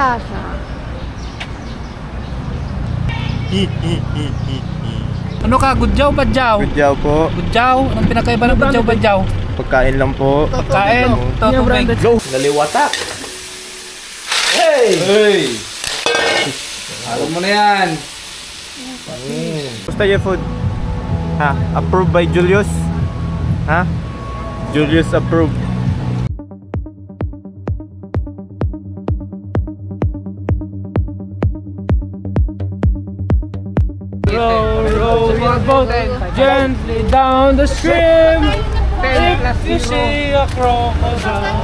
Wala siya. Ano ka? Gudyaw, badyaw? Gudyaw po. Gudyaw? Anong pinakaiba ng gudyaw, badyaw? Pagkain lang po. Pagkain. Ito, tubig. Go! Naliwatak! Hey! Hey! Alam mo na yan. Gusto yung food? Ha? Approved by Julius? Ha? Julius approved. Row your boat gently down the stream. If you see a crocodile,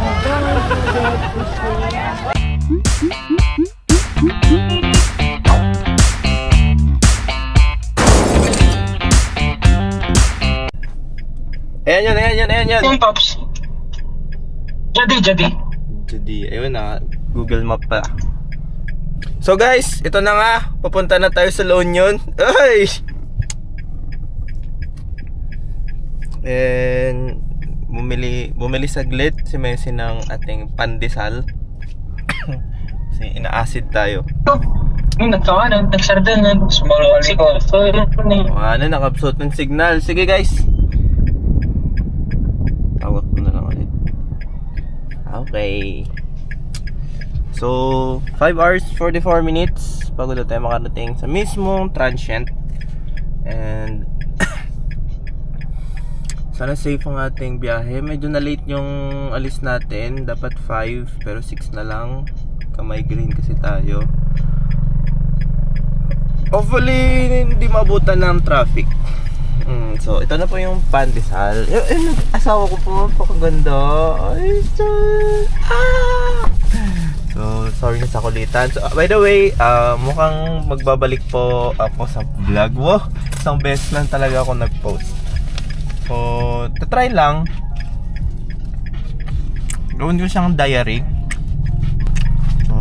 Ayan yan. Yung Pops. Jadi. Jadi, ayun na, Google Map pa. So guys, ito na nga, papunta na tayo sa La Union. Ay! And bumili saglit si Messi ng ating pandesal. Kasi ina-acid tayo. Nagsardan, small ko. Ano, nakabsot ng signal. Sige guys. Tawag ko na lang ulit. Okay. So, 5 hours 44 minutes bago na tayo makarating sa mismong transient. And sana safe ang ating biyahe. Medyo na late yung alis natin. Dapat 5 pero 6 na lang. Ka-migraine kasi tayo. Hopefully hindi mabutan ng traffic. So ito na po yung pandesal. Yung asawa ko po, pakaganda. Ay, so sorry na sa kulitan. So by the way, mukhang magbabalik po ako sa vlog. Wow, isang beses lang talaga ako nag-post. So tatry lang. Gawin ko siyang diary. So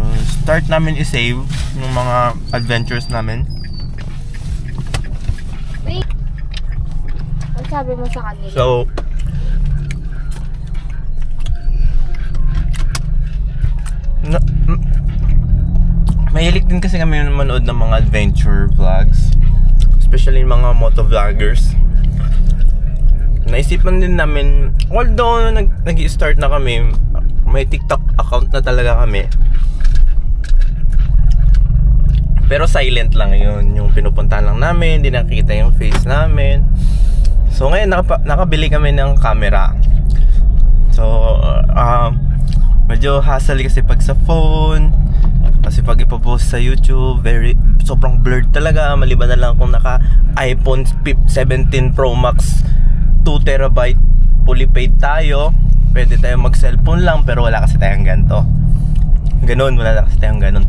start namin i-save yung mga adventures namin. Wait. Ano sabi mo sa kanila? So mahilig din kasi kami manood ng mga adventure vlogs, especially mga moto vloggers. Naisipan din namin, although nag-i-start na kami, may TikTok account na talaga kami, pero silent lang yun, yung pinupuntahan lang namin, hindi nakikita yung face namin. So ngayon nakabili kami ng camera. So medyo hassle kasi pag sa phone, kasi pag ipopost sa YouTube, sobrang blurred talaga. Maliban na lang kung naka iPhone 17 Pro Max 2TB fully paid tayo, pwede tayo mag cellphone lang, pero wala kasi tayong ganito. Wala kasi tayong ganon.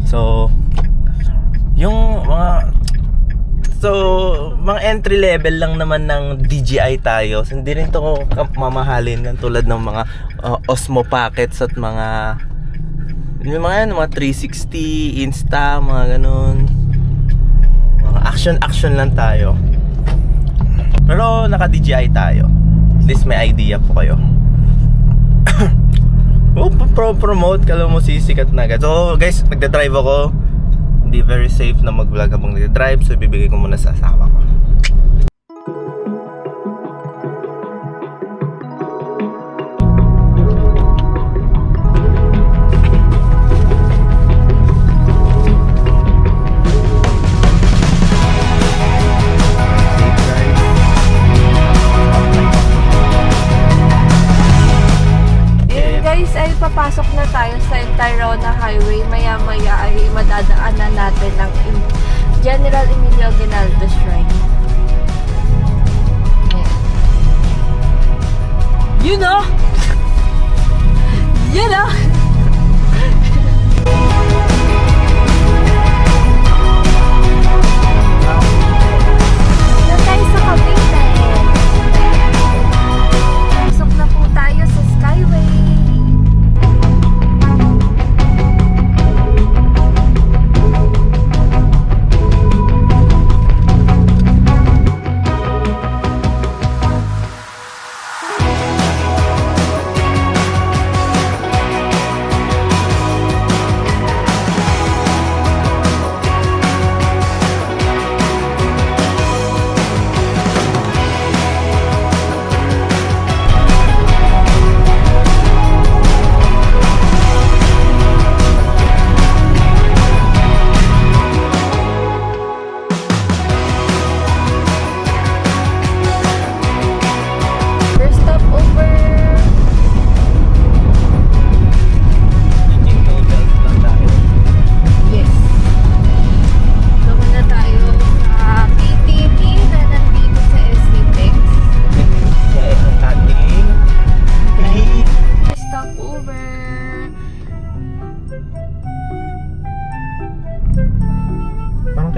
So yung mga entry level lang naman ng DJI tayo. So, hindi rin to mamahalin tulad ng mga Osmo Pockets at mga 360 Insta, mga ganun. Mga action lang tayo. Pero naka DJI tayo. At least may idea po kayo. Promote kala mo sisikat na agad. So guys, nagda-drive ako. Hindi very safe na mag-vlog habang nagda-drive, so ibibigay ko muna sa asawa ko. Guys, ay papasok na tayo sa Tyrona Highway. Maya-maya ay madadaanan natin ng General Emilio Aguinaldo Shrine. You know? Doon tayo sa Cavite. Pasok na po tayo sa Skyway.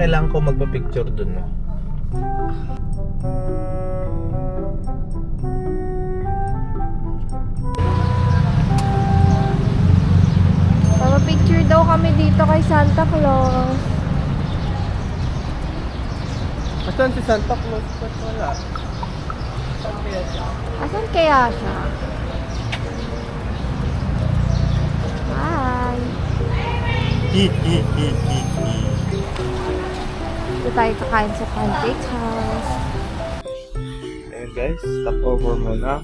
kailangan ko magpa-picture dun. No? Papa-picture daw kami dito kay Santa Claus. Asan si Santa Claus? Ba't wala? Saan kaya siya? Asan kaya siya? Hi! Dito tayo kakain sa Pancake House. Ayun guys, stop over muna.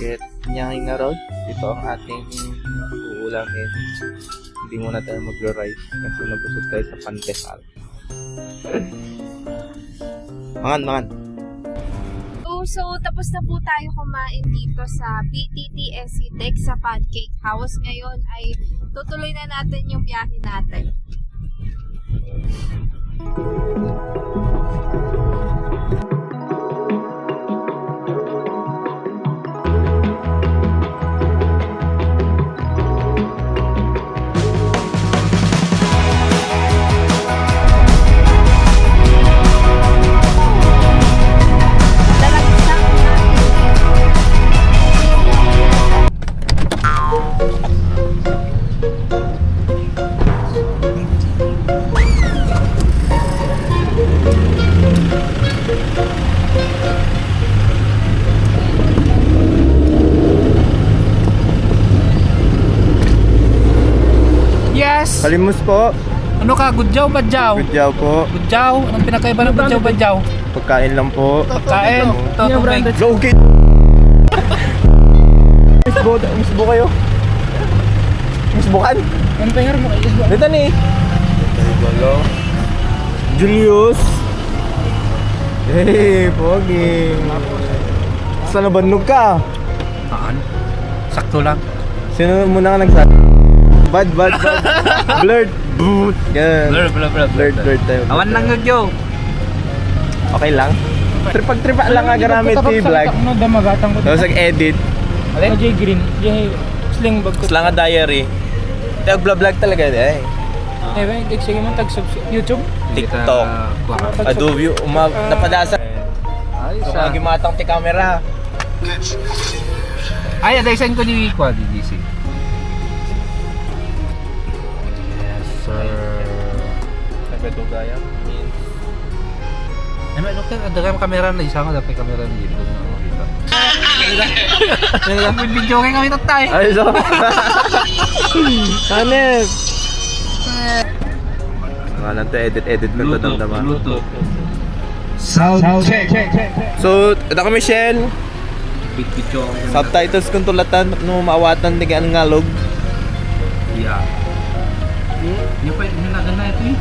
Get nyanging na road. Ito ang ating uulamin. Hindi muna tayo magro-rice kasi nabusog tayo sa pandesal. Mangan. So, tapos na po tayo kumain dito sa PTTSC Tech sa Pancake House. Ngayon ay tutuloy na natin yung biyahe natin. Yes! Kalimus po. Ano ka? Gudyaw, badyaw? Gudyaw po. Gudyaw? Anong pinakaiba ng gudyaw, badyaw? Pagkain lang po. Pagkain? Ito, tubig. Okay. Misbo kayo. Misbukan. Ano pa mo? Dito ni. Julius. Hey, pogi. Saan nabannog ka? Saan? Sakto lang. Sino muna ka nagsabi? Bad. Blurred. Boot. Ganun. Blurred tayo. Awan lang gudyaw. Okay lang. Pag-tripa lang nga garamit si vlog. Ano, damagatang ko. Tapos nag-edit. Alin? J Green. J Sling bag ko. Tapos lang nga diary. Vlog talaga eh. Sige mo, YouTube? TikTok. Adobe. Napadasa. So, magimatang ti camera. Ay, adaysan ko ni Kwa, DGC. Yes, sir. Nagpetugaya. Ano, ada kamera na isa ko, dapat kamera na dito. Video kayo kami tatay. Ay, so. Hanep. Nga lang to, edit ko ito damdaman. Sound check. So, ito ko Michelle. Video. Subtitles kung tulatan no maawatan di ang ngalog. Yeah. Yung pa yung nagana ito eh.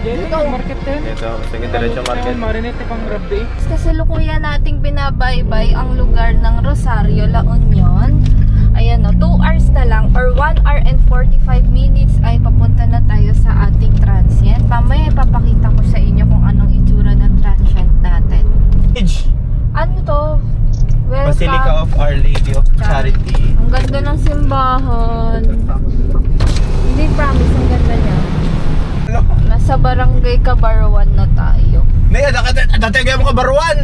Dito market din. Ito, sige diretso market. Marinate pang rabdi. Kasalukuyan nating binabaybay ang lugar ng Rosario, La Union. Ayan o, 2 hours na lang or 1 hour and 45 minutes ay papunta na tayo sa ating transient. Mamaya ipapakita ko sa inyo kung anong itsura ng transient natin. Ano to? Welcome. Basilica of Our Lady of Charity. Ang ganda ng simbahan. Hindi, promise, ang ganda niya. Nasa Barangay Cabarwan na tayo. Nay, dati kayo mo kabaruan.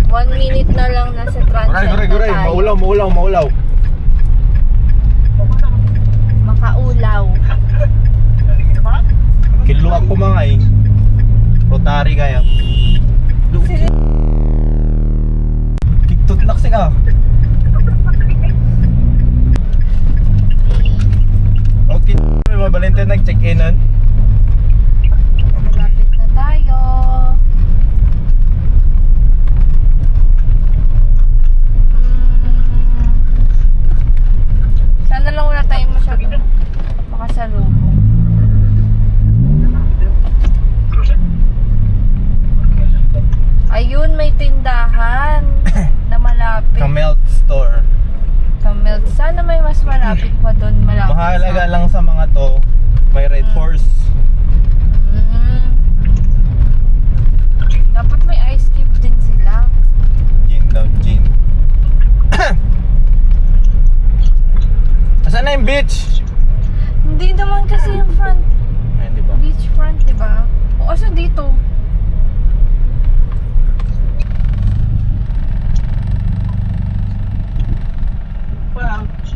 One minute na lang nasa transient na tayo. Maulaw. Makaulaw. Kilo ako mga eh. Rotary kaya. Kiktot naksi ka. Okay, may mga Valentine nag-check-inan. Malapit na tayo. Sana lang wala tayong masyadong makasalubong. Ayun, may tindahan na malapit. Kamelt store. Kamelt. Sana may mas malapit pa doon. Malapit. Mahalaga lang sa mga to, may red horse. Dapat may ice cube din sila. Gin daw, gin. na yung beach. Hindi naman kasi yung front, Ayun, di ba? beach front, diba? O, asa dito?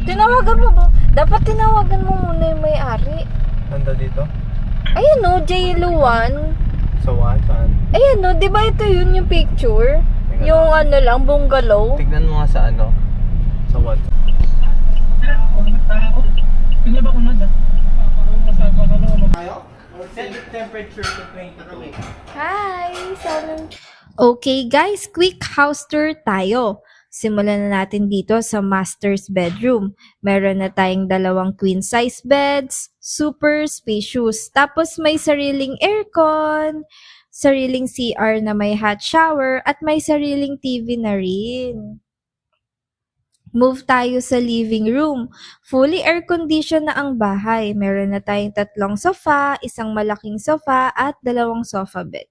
Tinawagan mo ba? Dapat tinawagan mo muna yung may-ari. Nanda dito? Ayan no, JL1. Sa saan? Ayan no, di ba ito yun yung picture? Teka Yung ano lang, bungalow. Tignan mo nga sa ano. Sa what? Temperature to 20. Hi! Okay guys, quick house tour tayo. Simulan na natin dito sa master's bedroom. Meron na tayong 2 queen size beds, super spacious. Tapos may sariling aircon, sariling CR na may hot shower, at may sariling TV na rin. Move tayo sa living room. Fully air-conditioned na ang bahay. Meron na tayong 3 sofa, 1 malaking sofa, at 2 sofa bed.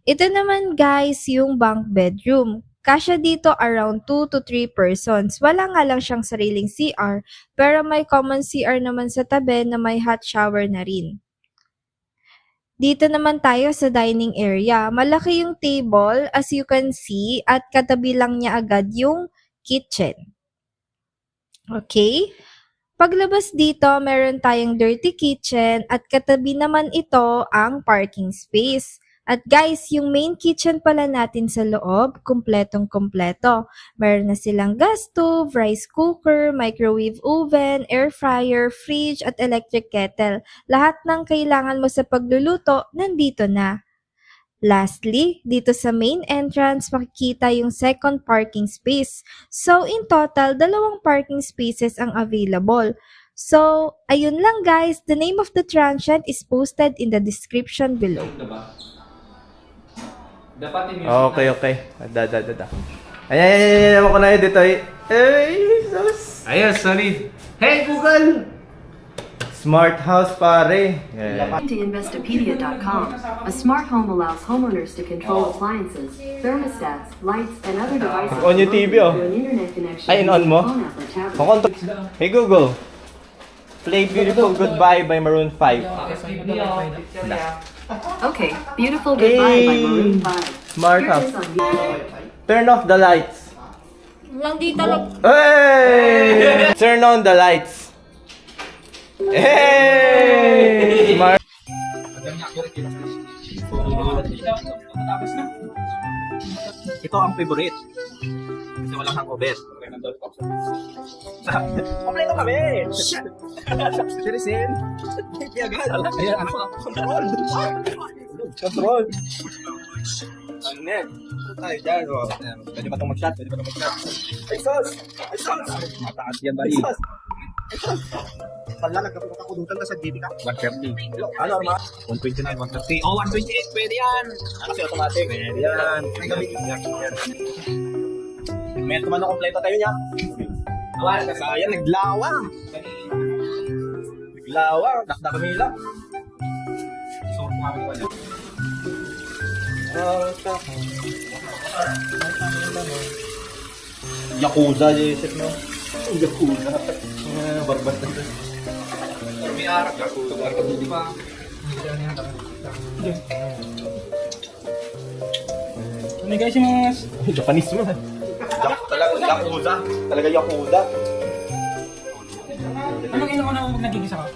Ito naman guys, yung bunk bedroom. Kasya dito around 2 to 3 persons. Wala nga lang siyang sariling CR, pero may common CR naman sa tabi na may hot shower na rin. Dito naman tayo sa dining area. Malaki yung table as you can see at katabi lang niya agad yung kitchen. Okay? Paglabas dito, meron tayong dirty kitchen at katabi naman ito ang parking space. At guys, yung main kitchen pala natin sa loob, kumpletong-kumpleto. Meron na silang gas stove, rice cooker, microwave oven, air fryer, fridge at electric kettle. Lahat ng kailangan mo sa pagluluto, nandito na. Lastly, dito sa main entrance, makikita yung second parking space. So, in total, 2 parking spaces ang available. So, ayun lang guys. The name of the transient is posted in the description below. Okay. Da. Ayan. Ewan ko na yun dito. Sus. Ayos, solid. Hey, Google! Smart house, pare. Yeah. To Investopedia.com, a smart home allows homeowners to control appliances, thermostats, lights, and other devices On yung TV, oh. through an internet connection Ay, in-on using mo? a phone app or tablet. Kukonto. Hey Google. Play Beautiful Goodbye by Maroon 5. Okay, Beautiful Goodbye by Maroon 5. Smart Here it house. is on YouTube. Turn off the lights. Nandito lang. Hey! Turn on the lights. Hey! Smart. Ito ang favorite. Kasi wala kang obet. Kompleto kami! Serisin! Hindi agad! Ayan, ano? Control! Control! Ano yan? Tayo dyan. Pwede ba itong mag-shot? Ay, sus! Mataas yan ba? Ay, sus! Pala, nagkapudutan ka sa GT ka? 130. Ano, Arma? 129, 130. Oh, 128! Pwede yan! Kasi automatic. Pwede yan. May tuman na kompleto tayo niya. Sayang, naglawa. Dakda kami lang. So, kumamit ko niya. Yakuza, Jesep, no? Yakuza. Barbat na ito. May arak, Yakuza. Di ba? Ano guys yung mga... Japanese mo. Talaga Yakuza. Talaga Yakuza. Anong ino ko na nagigisa ka?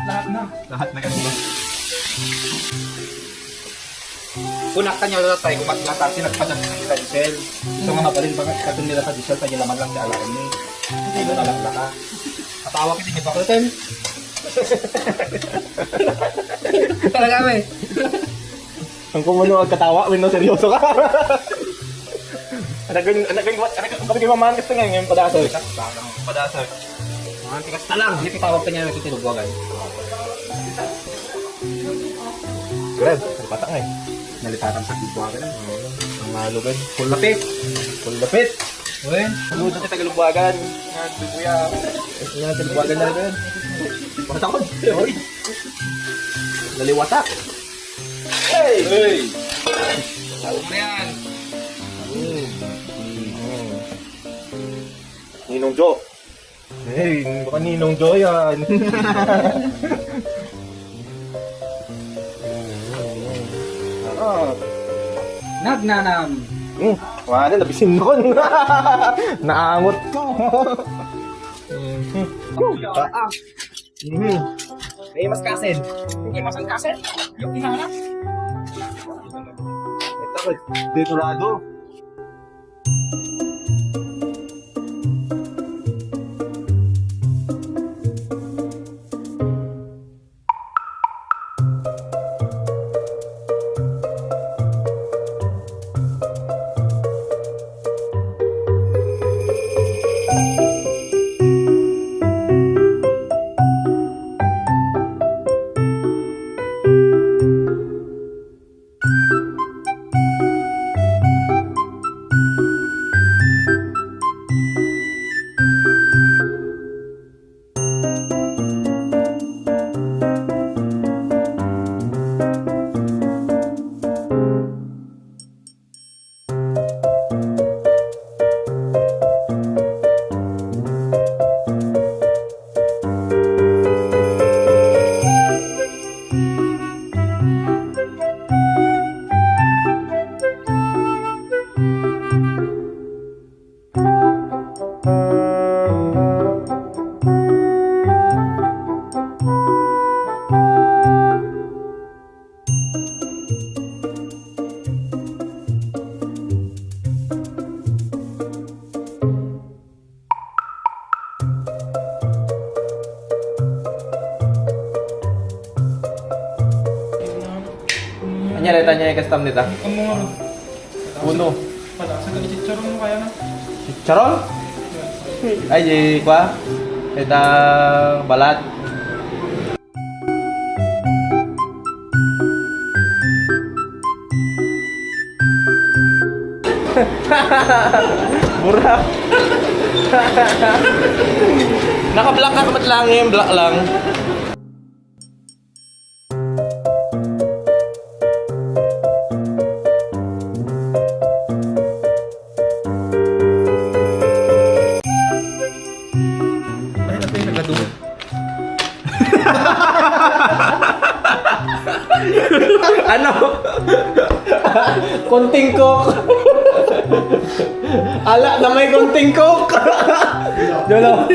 Lahat na. Lahat na ganun. Punak niya na tayo kung maglatasi nagpadag sa diesel. Ito nga mabalin bakit katong nila sa diesel tayo laman lang sa alam ni. Hindi mo nalaklaka. Katawa kita ni Bakoten. Talaga may. Ang kumulo ang katawa, no, seryoso ka. Kapag mamahan kasi ngayon padasoy. Padasoy. Mga tikas na lang. Hindi tawag pa niya may tinulbuagan. Grab, patak nga eh. Nalitatan sa tulbuagan. Ang malugad. Full lapit. Full lapit. Uy. Tulog sa Tagalugbagan. Nga, kuya. Nga, Tagalugbagan na rin. Matakot. Hoy. Laliwatak. Hey! Hey! Ano mo yan? Ninong Joe. Eh, baka Ninong Joy yan. Nagnanam. Wala, nabisin nun. Naangot ko. May mas kasen. Hindi mas ang kasen. Yung inahanap. Ito, deturado. Anyari tanya yang custom nita. Kamu Uno. pada sekali cicerong mo kaya na. Charon? Ay, di kwa. Kita balat. Murah. Naka-black ka kamat lang yung black lang. Ay, natin yung nagkatubo. Ano? Konting coke. Ala na may konting coke. Dolo.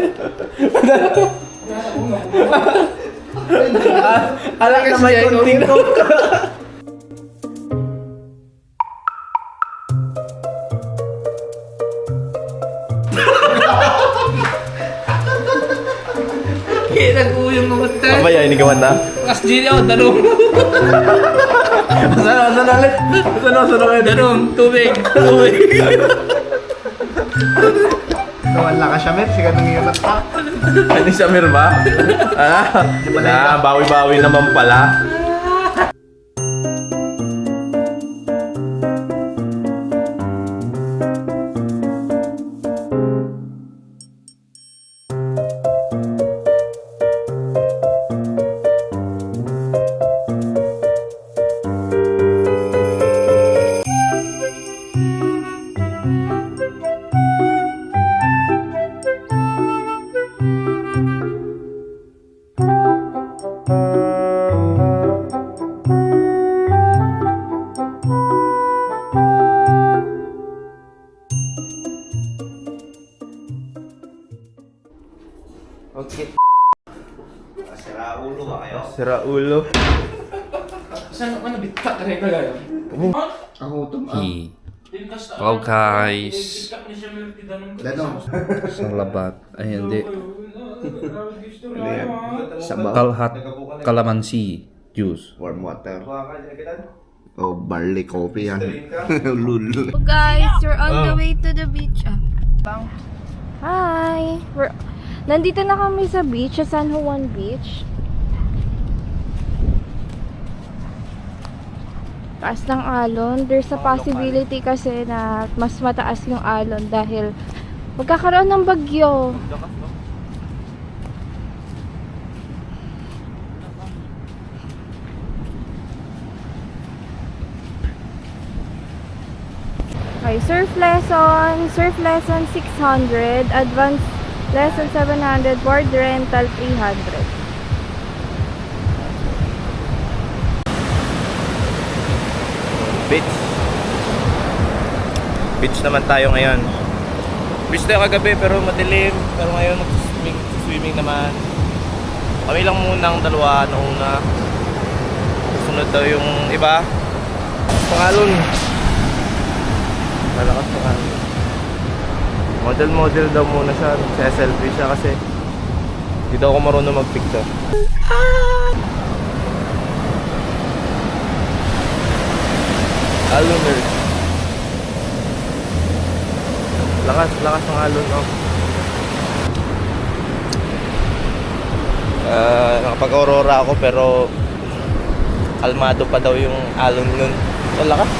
Ala na may konting coke. Kaya nag-uyong mga tay. Apa ya ini kawan na? Kas diri ako, danong. Sana ulit. Sana kayo. Danong, tubig. Tubig. Wala ka siya, Mer. Siya nang iulat pa. Ini si Amir ba? Ah, bawi-bawi naman pala. Okay. Sira ulo ba kayo? Sira ulo. Saan ka nabitak ka rin kagaya? Wow guys, Danong. isang labat. Ay hindi. Sabaw. Kalhat kalamansi juice. Warm water. Oh, barley coffee yan. Lulu. So guys, you're on the way to the beach. Hi! Nandito na kami sa beach, sa San Juan Beach. Taas ng alon. There's a possibility kasi na mas mataas yung alon dahil magkakaroon ng bagyo. Okay, surf lesson 600, advanced Lesson 700, board rental 300. Beach. Beach naman tayo ngayon. Beach tayo kagabi pero madilim. Pero ngayon swimming naman. Kami lang munang dalawa na una. Susunod daw yung iba. Pangalon. Malakas pangalon. Model daw muna siya. Sa selfie siya kasi hindi daw ako marunong mag-picture. Aloners. Lakas ng alon, oh. Nakapag-aurora ako pero kalmado pa daw yung alon nun. So, lakas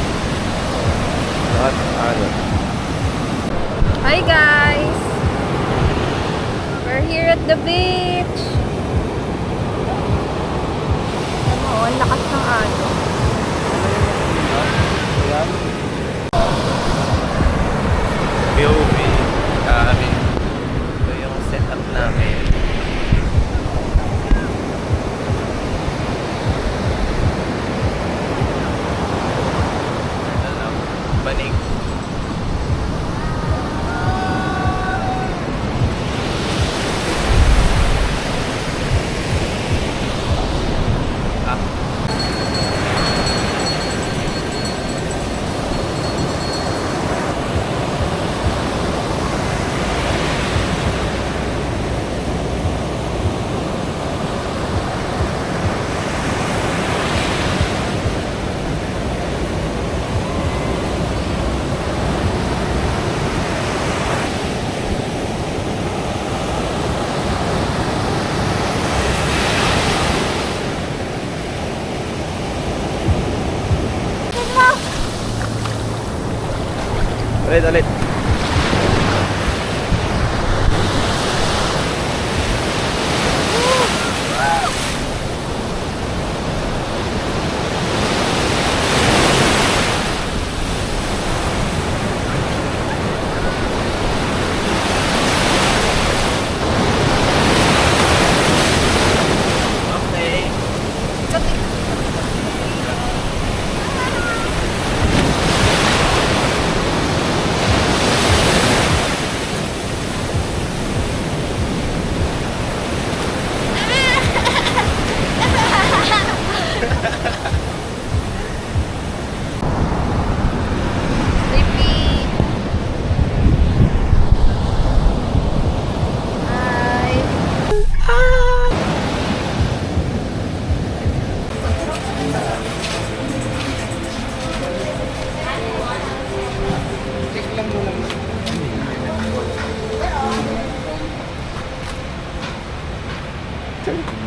ng alon. Hi guys! We're here at the beach. Oh, ang lakas ng alon. POV namin. Ito yung setup namin. Banig. Ulit. Sleepy. Hi.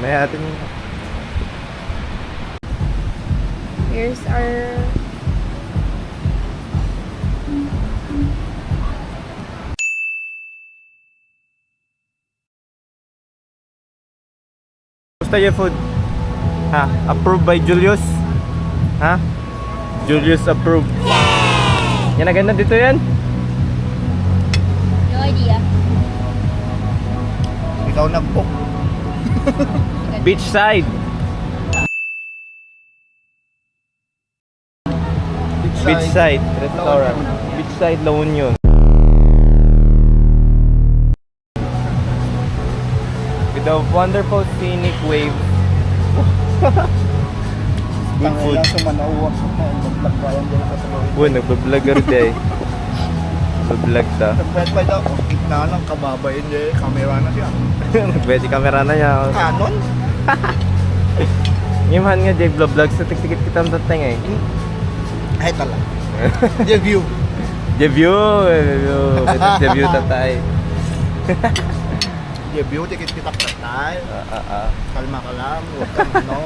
May atin. Here's our Gusto yung food? Ha? Approved by Julius? Ha? Julius approved. Yan na ganda dito yan? no idea. Ikaw nag-book. Beachside. Beachside restaurant. Beachside La Union. With a wonderful scenic wave. Good food. Uy, nagbablog ka rin eh. Nagbablog ta. Nag-bet pa daw. Gitna lang, kababayin niya. Camera na siya. Nagpwede camera na niya. Canon? Ngimhan nga Jay vlog sa tiktikit kita ang tatay eh. Ay tala. Review. Review. Review tatay. Review, tikit kita tatay. Kalma ka lang. Huwag kang ano.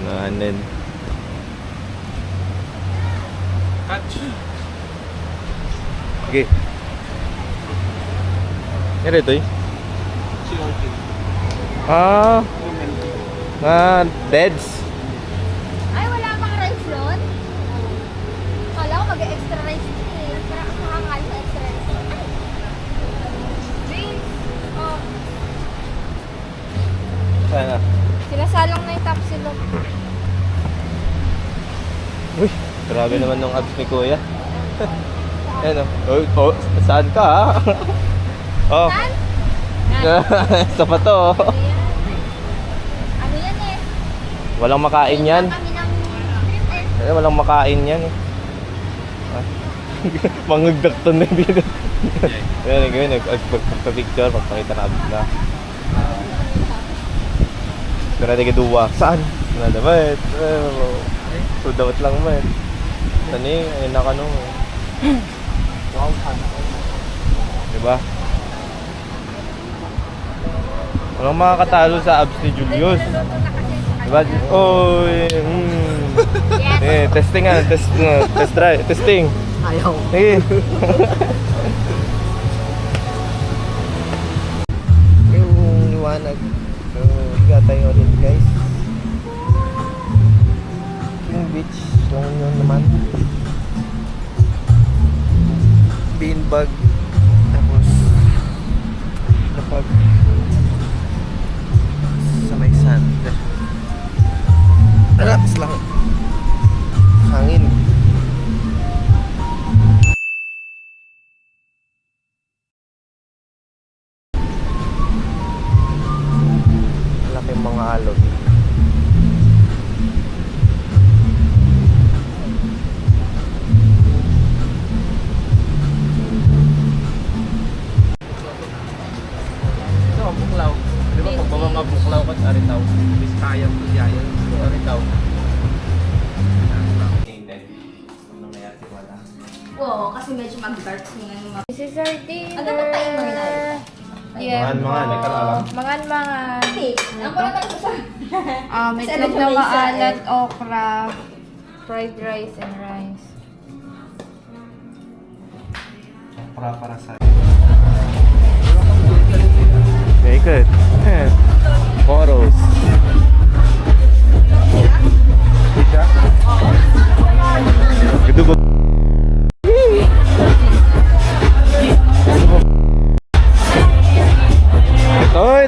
Anin. Okay. Ano ito eh? Deads. Ay, wala pang rice doon? Kala ko mag-extra rice din eh. Parang nakakain sa extra rice. Uy, grabe naman nung abs ni Kuya. Ayan o. Oh, saan ka ha? Oh. Isa pa to. Oh. Ano yan eh? Walang makain yan. Kami ng Walang makain yan eh. Mangagdakton na dito. Ayan, nagpapicture, magpakita na abs na. Pero na duwa. Saan? Nadamit. So, dawat lang man. Tani, ayun na ka nung. Diba? Walang makakatalo sa abs ni Julius. Diba? Oy! Testing nga. Test drive. Testing. Ayaw. Sige. Yung liwanag. So, higa tayo ulit guys. Yung beach. Yung yun naman. Beanbag. Tapos lapag sa may sand. Relax lang. Hangin. Laking mga alon. Ito ang buklaw. Di ba pag mga buklaw ka sa aritaw? Biskayang Biyayan. Aritaw. Oo, kasi medyo mag-dark nga. This is our dinner. Ano ba timer na? Yeah. Mangan, may kalala. Mangan. Ang pala tayo sa... May Sa itlog na ano, maalat, okra, fried rice and rice. Para sa very good. Photos. Gitu po.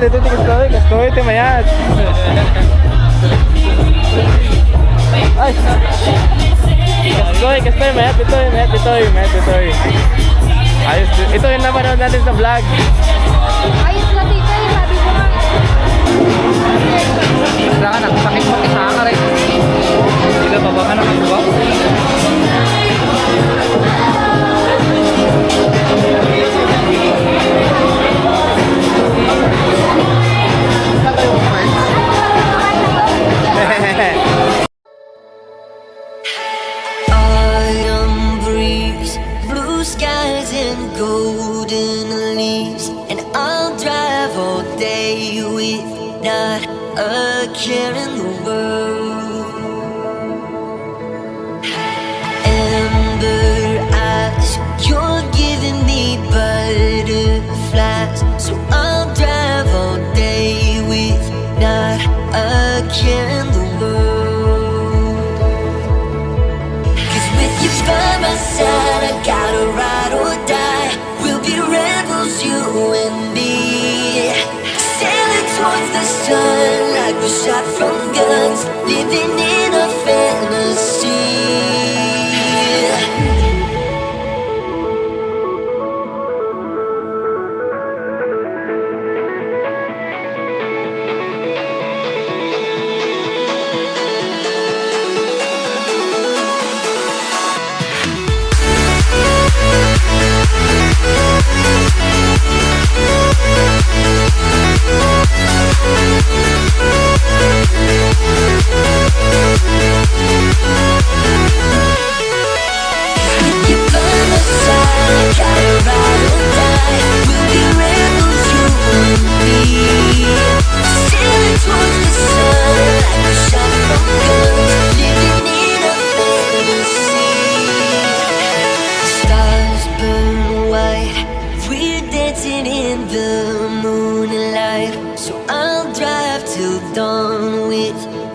Dito kastoy, timayat. Ay. Kastoy, mayat, bitoy. Ayos, ito yung napanood natin sa vlog. Ayos na dito eh, sabi ko nga. Kailangan nagsakit mo kita ka rin. Hindi ka pa ba ka nakasuwa? Autumn breeze, blue skies and golden leaves, and I'll drive all day with not a care in the world. Amber eyes, you're giving me butterflies, so I'll drive all day with not a care in the world. By my side, I gotta ride or die. We'll be rebels, you and me. Sailing towards the sun like we're shot from guns, living in a fantasy.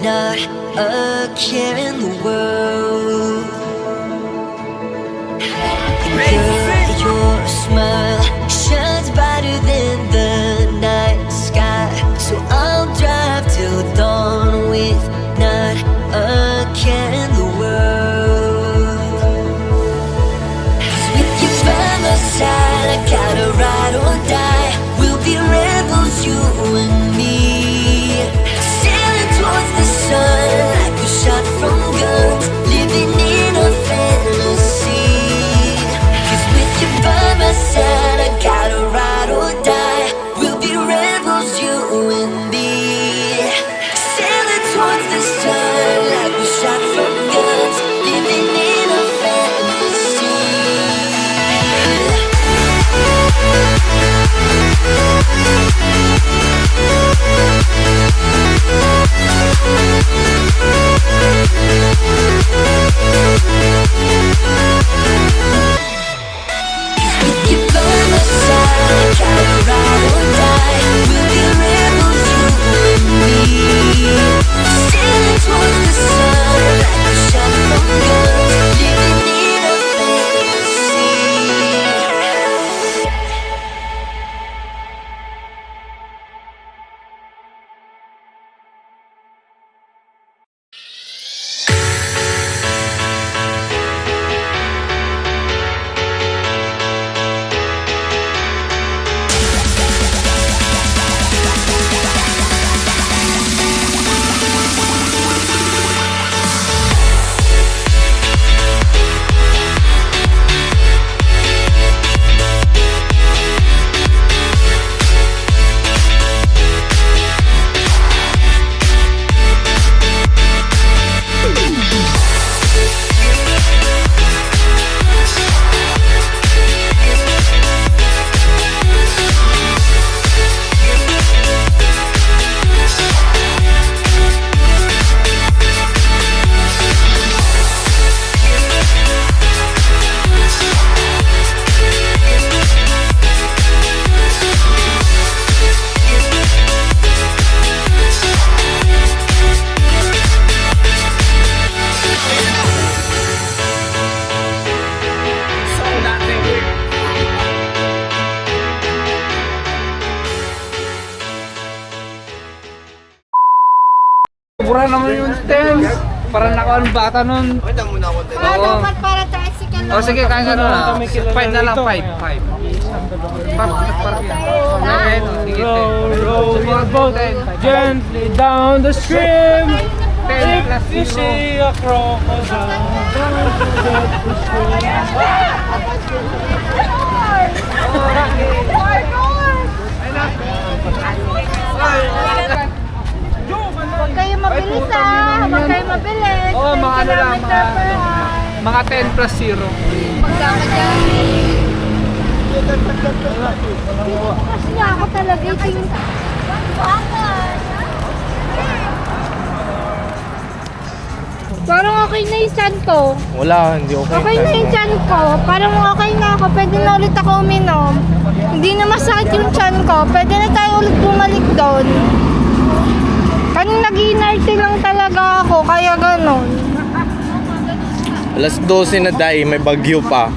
Not a care in the world. Girl, your smile shines brighter than the night sky, so I'll drive till dawn with not gotta ride or die. We'll be rebels, you and me. Sailing towards the sun like a shot from guns, living in a fantasy. Mura naman yung tent. Parang nakawan bata nun. Oo. Para tricycle O sige, kain ka na. 5 na lang, 5. Park yan. Okay, sige, Row your boat gently down the stream. If you see a crocodile, Huwag kayo mabilis Huwag kayo mabilis. Oo, mga ano lang, mga 10 plus 0. Magkama dyan. Kasi nga ako talaga ito yung... Parang okay na yung chan ko. Wala, hindi okay. Okay na yung chan ko. Parang okay na ako. Pwede na ulit ako uminom. Hindi na masakit yung chan ko. Pwede na tayo ulit bumalik doon. Kanina nag-inarte lang talaga ako. Kaya ganon. Alas 12 na dahil, may bagyo pa.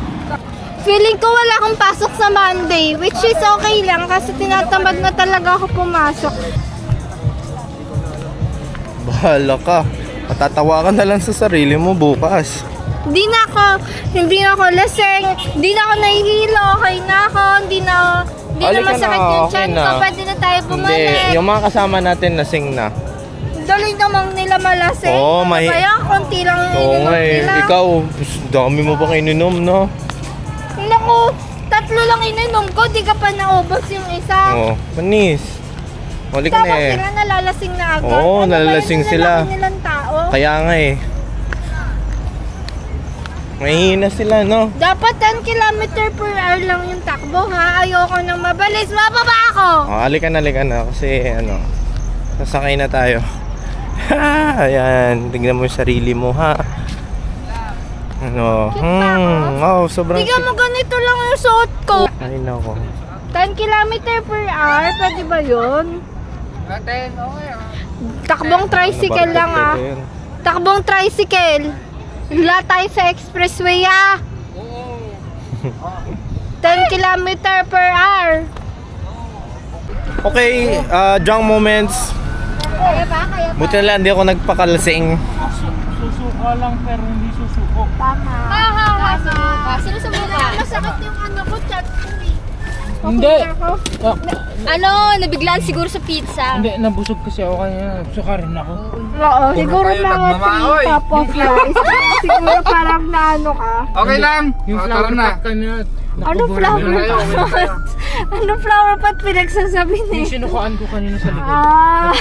Feeling ko wala akong pasok sa Monday. Which is okay lang kasi tinatamad na talaga ako pumasok. Bahala ka. Matatawa ka na lang sa sarili mo bukas. Hindi na ako lasing, hindi na ako nahihilo, okay na ako, hindi na Halika masakit na, yung okay tiyan na. ko, pwede na tayo bumalik. Hindi, yung mga kasama natin lasing na. Dali namang nila malasing. Oo, Ano ba yan? Konti lang yung Oo ininom nga eh. nila. Ikaw, dami mo bang ininom, no? Naku, 3 lang ininom ko, di ka pa naubos yung isa. Oo, manis. Huli ka Tapos na eh. sila nalalasing na agad. Oo, Ano ba nalalasing yung sila. nilalaki nilang tao? Kaya nga eh. Mahihina sila, no? Dapat 10 km per hour lang yung takbo ha. Ayoko nang mabalis. Mababa ako! Oh, halika na. Kasi ano, sasakay na tayo. Ayan, tignan mo yung sarili mo, ha? Ano? Cute ba ako? Oh, sobrang Tingnan mo, ganito lang yung suot ko. Ay, nako. 10 km per hour, pwede ba yun? Takbong tricycle lang ah. Takbong tricycle. Wala tayo sa expressway ah. 10 km per hour. Okay, drunk moments. Kaya ba? Kaya ba? Buti na lang, hindi ako nagpakalasing. Susuka lang pero hindi susuko. Tama. Sino sa mukha? Masakit yung ano ko, chat ko eh. Hindi. Ano, nabiglaan siguro sa pizza. Hindi, nabusog kasi ako kanina. Suka rin ako. Oo, siguro kayo mga nagmamaoy. 3 top of rice. Siguro parang naano ka. Okay lang. Yung Tara flower na. pot kanina. Ano flower pot? Ano flower pot pinagsasabi Yung niya? sinukaan ko kanina sa likod. Ah,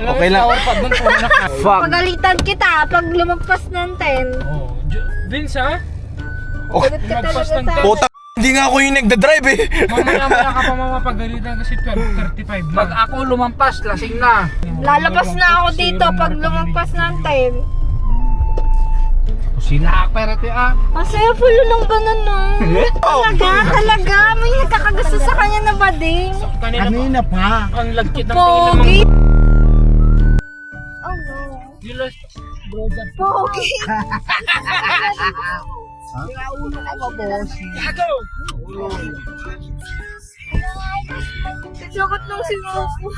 Okay lang. Flower pot doon po na. Fuck. pagalitan kita pag lumagpas ng 10. Oh, Vince ha? Oh, Galit ka Lumagpas talaga ng sa... puta, hindi nga ako yung nagdadrive eh. Mamaya ka pa mamapagalitan kasi 12:35 Pag lang. ako lumampas, lasing na. Lalabas na ako dito pag lumagpas ng 10. Sila perete ah. Ang saya pulo ng banan no. Talaga, may nagkakagusto Basta sa kanya na ba ding? Kanina pa. Ang lagkit ng Pogi! tingin Oh no. Julius. Pogi! Gago! Sakot lang si Mopo.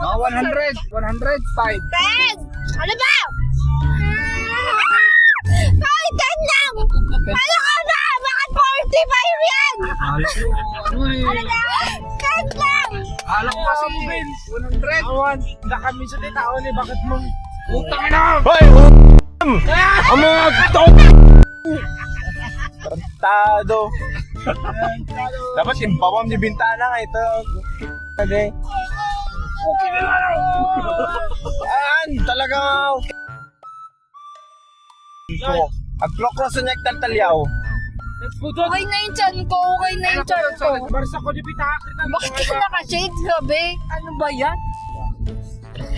100! 105! 10! Ano ba? Ay, 10 lang! Ano ka ba? Bakit 45 yan? Ano na? 10 lang! Alam ko kasi, 100! Awan, na kami sa tao ni bakit mong utang na! Hoy! Ang mga Tado. Dapat impawam ni Bintana nga ito. Okay. Okay na lang! Ayan, talaga. Agkrokros sa nyek taltalyaw. Let's go doon! Okay na yung chan ko, okay na yung chan ko. Barsa ko di pita kita. Bakit ka naka-shades, gabi? Ano ba yan?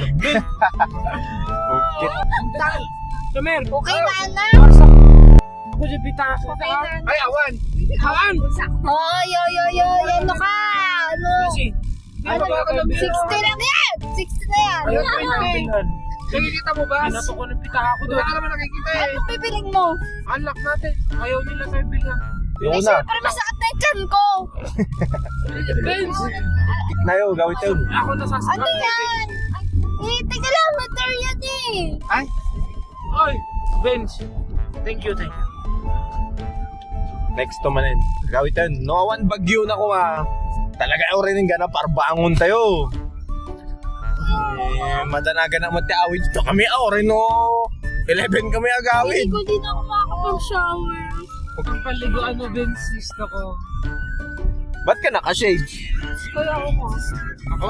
Okay. Sumer! Okay na, anak. Ako di pita Okay na. Ay, awan! Awan! Oy, ano ka? Ano? Kasi, Ano? 60 lang yan! 60 na yan! Nakikita mo ba? Hinato ko ng pita ako doon. Wala ka naman nakikita eh. Ano pipiling mo? Unlock natin. Ayaw nila tayo bilang. Yung Eh, una. syempre masakit na yung chan ko! Benz! Na yun, gawin tayo. Ako nasasakit. Ano yan? Eh, teka lang, matter yan eh! Oy! Benz! Thank you. Next to manin. Gawin tayo. No one bagyo na ko Talaga ako rin yung gana parbangon tayo. Madanaga na mati-awit. Ito kami rin no. 11 kami Hindi agawin. ko din ako makakapag-shower. Ang paliguan mo, Benz, gusto ko. Ba't ka naka-shade? Kaya ako mo. Ako?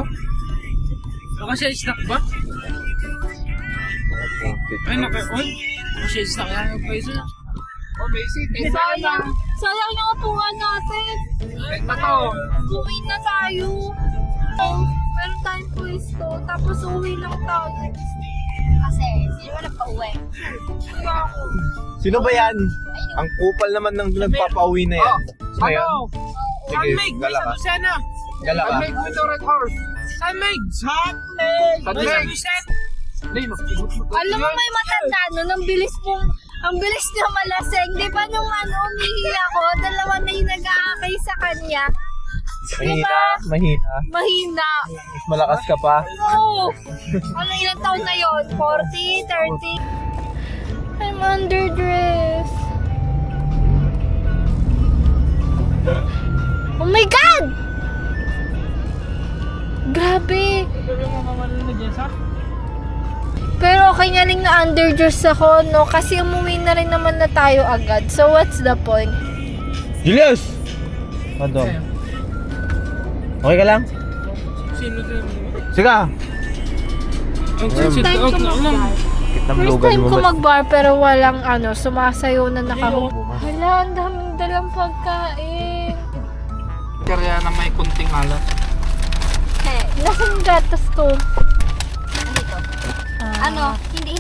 Baka siya snack ba? Ay, naka-on? Baka siya snack yan. Nagpaiso na. Oh, basic. Eh, Sayang! Sayang yung upuan natin! Ito to. Uwi na tayo! Meron tayong pwesto, tapos uwi lang tayo. Kasi, sino ba nagpa-uwi? Kaya ako. Sino ba yan? Ang kupal naman ng nagpapauwi na yan. Sino yan? Ano? Sige, Sunmig! May gala sa ka. Lucena! Gala ka. Make with the red horse. Sunmig! Sunmig! May sa Lucena! Alam mo, may matanda nun, ang bilis niya malaseng. Di ba nung umihi ako, dalawa na yung nag-aakay sa kanya. Mahina, mahina. Mahina. Mas malakas ka pa. Oo. Ano, ilang taon na yon? 40? 30? I'm underdressed. Oh my God! Grabe. Pero okay nga lang na underdressed ako, no? Kasi umuwi na rin naman na tayo agad. So what's the point? Julius! Ano? Okay ka lang? Sino din? Sige. First time ko mag-bar. First time ko mag-bar pero walang sumasayaw na nakahook. Hala, ang daming dalang pagkain. Kaya na may kunting alat. Nasaan gatas ko?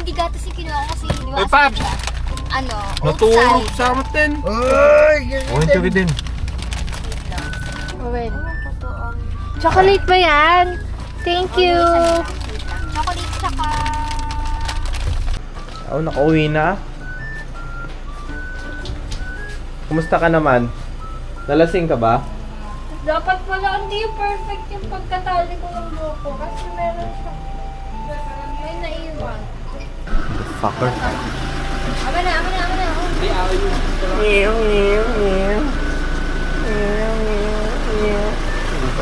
Hindi gatas yung kinuha ko kasi hindi Uy, Paps! Natulog sa atin. Uwin ka din. Wait. Chocolate ba yan? Thank you. Chocolate tsaka... Nakauwi na. Kumusta ka naman? Nalasing ka ba? Dapat pala hindi perfect yung pagkatali ko ng buhok ko kasi meron siya. May naiwan. Fucker. Ama na.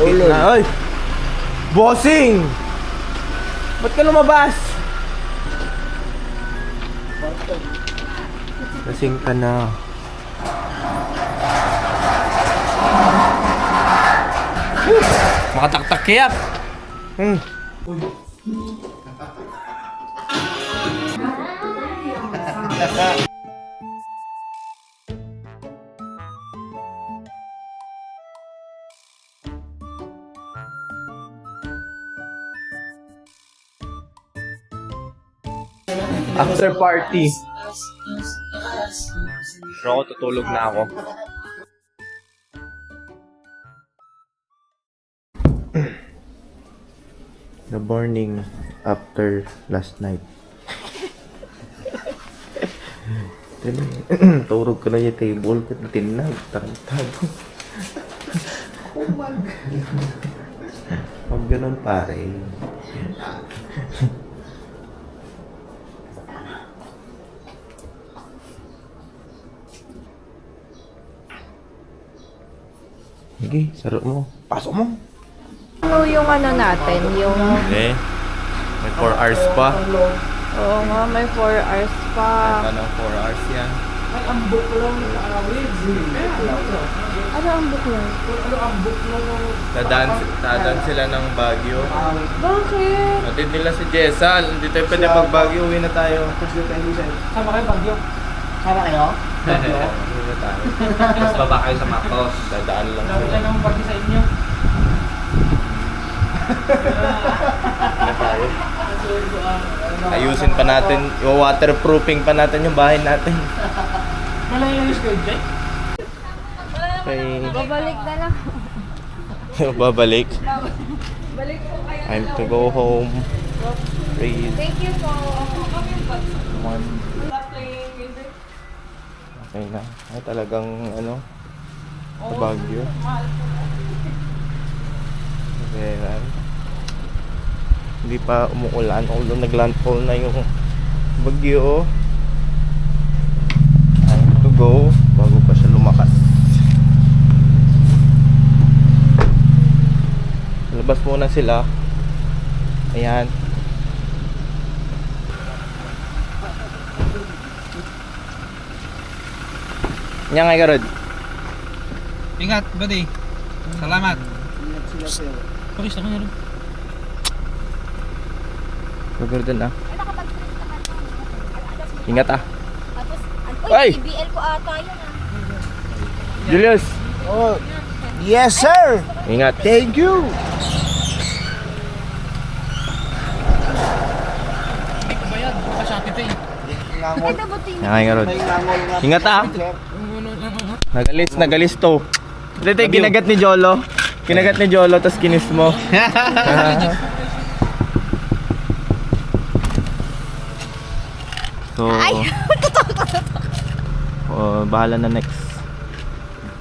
Ulo na. Oy! Bossing! Ba't ka lumabas? Lasing ka na. Makataktak kaya. After party. Pero ako tutulog na ako. The morning after last night. Turog ko na yung table ko. Tinag. Tago. Pag ganun pare. Sige, sarap mo. Pasok mo. Ano yung ano natin? Yung... Okay. May 4 hours pa. Oo nga, may 4 hours pa. Anong 4 hours yan? Ano ang buklang? Dadaan sila ng Baguio. Bakit? Atid nila si Jessal. Hindi tayo pwede mag-Baguio. Uwi na tayo. Sama kayo, Bagyo. Sama kayo? Uwi na tayo. Tapos baba kayo sa Matos. Dadaan lang Dami sila. lang ng party sa inyo. Uwi na tayo. Ayusin pa natin. Waterproofing pa natin yung bahay natin. Wala yung squid, Jay? Okay. Babalik na lang. Babalik. Balik po kayo. Time to go home. Please. Thank you po. One. Okay na. Ay, talagang ano, sa Baguio. Okay na. Hindi pa umuulan. Although naglandfall na yung Baguio. Time to go bago pa siya lumakas. Labas muna sila. Ayan. Nya nga garod. Ingat, buddy. Salamat. Pakis naman yun. Garod din ah. Ay, nakapag-print naman ako. Ingat ah. Tapos, Ay! BBL ko ata yun Julius. Oh, yes sir! Ingat. Thank you! Hindi ko bayad. Kasati ito eh. Ito buti Nya nga garod. Ingat ah. Nagalis to. Dito kinagat ni Jolo. Kinagat ni Jolo tapos kinis mo. So, bahala na next.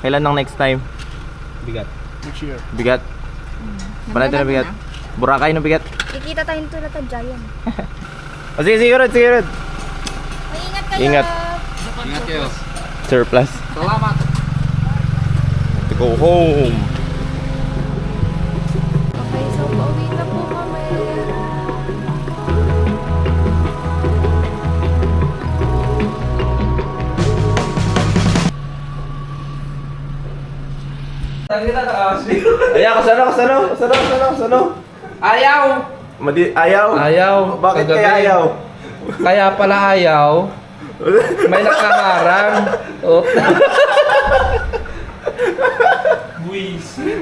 Kailan ang next time? Bigat. Bigat? Panay na bigat? Boracay na bigat? Kikita tayong tulad ng giant. O sige, sige Rod, sige Rod. Mag-ingat kayo. Ingat. Ingat kayo. Surplus. Salamat. To go home. Okay, so pauwi na po kami. Ayaw, kasano. Ayaw! Ayaw? Ayaw. Bakit Kagabi. kaya ayaw? Kaya pala ayaw. May nakaharang. Oh. Buwisit.